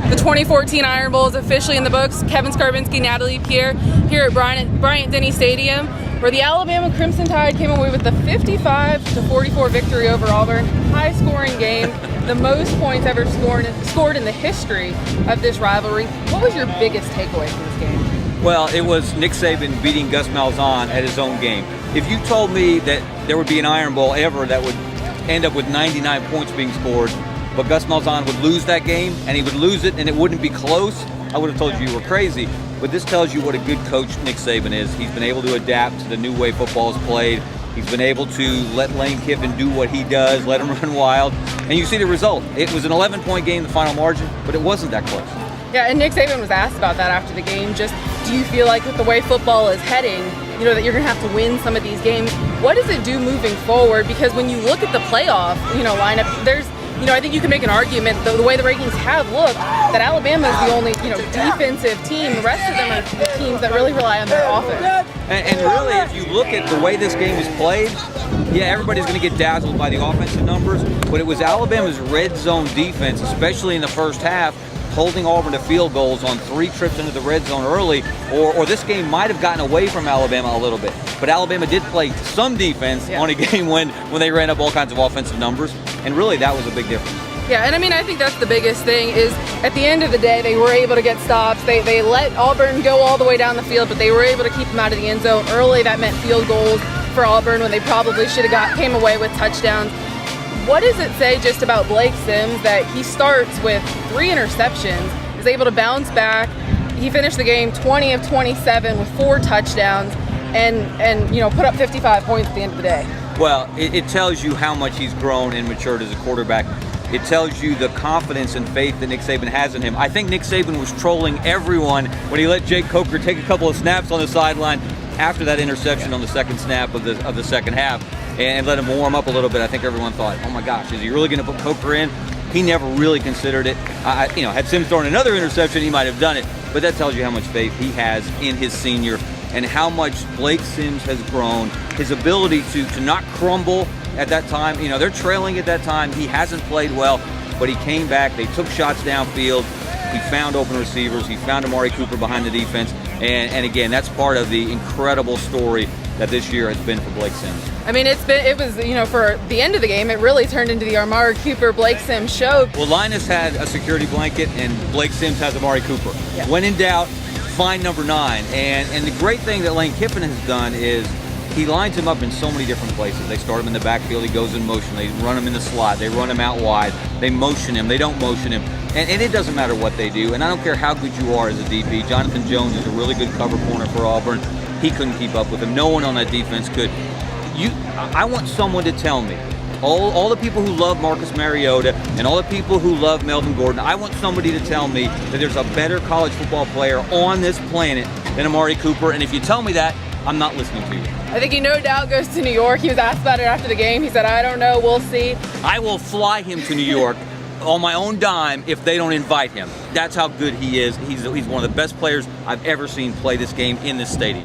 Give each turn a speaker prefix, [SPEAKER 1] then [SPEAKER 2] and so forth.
[SPEAKER 1] The 2014 Iron Bowl is officially in the books. Kevin Scarbinsky, Natalie Pierre here at Bryant-Denny Stadium, where the Alabama Crimson Tide came away with the 55-44 victory over Auburn. High-scoring game, the most points ever scored in the history of this rivalry. What was your biggest takeaway from this game?
[SPEAKER 2] Well, it was Nick Saban beating Gus Malzahn at his own game. If you told me that there would be an Iron Bowl ever that would end up with 99 points being scored, but Gus Malzahn would lose that game, and he would lose it, and it wouldn't be close, I would have told you were crazy. But this tells you what a good coach Nick Saban is. He's been able to adapt to the new way football is played. He's been able to let Lane Kiffin do what he does, let him run wild, and you see the result. It was an 11-point game, the final margin, but it wasn't that close.
[SPEAKER 1] Yeah, and Nick Saban was asked about that after the game. Just, do you feel like with the way football is heading, you know, that you're going to have to win some of these games? What does it do moving forward? Because when you look at the playoff, lineup, there's, I think you can make an argument, the way the rankings have looked, that Alabama is the only, defensive team. The rest of them are the teams that really rely on their offense.
[SPEAKER 2] And really, if you look at the way this game is played, yeah, everybody's going to get dazzled by the offensive numbers, but it was Alabama's red zone defense, especially in the first half, holding Auburn to field goals on 3 trips into the red zone early, or this game might have gotten away from Alabama a little bit. But Alabama did play some defense on a game when they ran up all kinds of offensive numbers, and really that was a big difference.
[SPEAKER 1] Yeah, and I think that's the biggest thing is at the end of the day, they were able to get stops. They let Auburn go all the way down the field, but they were able to keep them out of the end zone early. That meant field goals for Auburn when they probably should have came away with touchdowns. What does it say just about Blake Sims that he starts with 3 interceptions, is able to bounce back? He finished the game 20 of 27 with 4 touchdowns and put up 55 points at the end of the day.
[SPEAKER 2] Well, it tells you how much he's grown and matured as a quarterback. It tells you the confidence and faith that Nick Saban has in him. I think Nick Saban was trolling everyone when he let Jake Coker take a couple of snaps on the sideline after that interception on the second snap of the second half, and let him warm up a little bit. I think everyone thought, oh my gosh, is he really going to put Coker in? He never really considered it. Had Sims thrown another interception, he might have done it. But that tells you how much faith he has in his senior and how much Blake Sims has grown. His ability to not crumble at that time. They're trailing at that time. He hasn't played well, but he came back. They took shots downfield. He found open receivers. He found Amari Cooper behind the defense. And again, that's part of the incredible story that this year has been for Blake Sims.
[SPEAKER 1] It was, for the end of the game, it really turned into the Amari Cooper, Blake Sims show.
[SPEAKER 2] Well, Linus had a security blanket, and Blake Sims has Amari Cooper.
[SPEAKER 1] Yeah.
[SPEAKER 2] When in doubt, find number 9. And the great thing that Lane Kiffin has done is he lines him up in so many different places. They start him in the backfield, he goes in motion. They run him in the slot, they run him out wide. They motion him, they don't motion him. And it doesn't matter what they do. And I don't care how good you are as a DB. Jonathan Jones is a really good cover corner for Auburn. He couldn't keep up with him. No one on that defense could. I want someone to tell me, all the people who love Marcus Mariota and all the people who love Melvin Gordon, I want somebody to tell me that there's a better college football player on this planet than Amari Cooper. And if you tell me that, I'm not listening to you.
[SPEAKER 1] I think he no doubt goes to New York. He was asked about it after the game. He said, I don't know, we'll see.
[SPEAKER 2] I will fly him to New York on my own dime if they don't invite him. That's how good he is. He's one of the best players I've ever seen play this game in this stadium.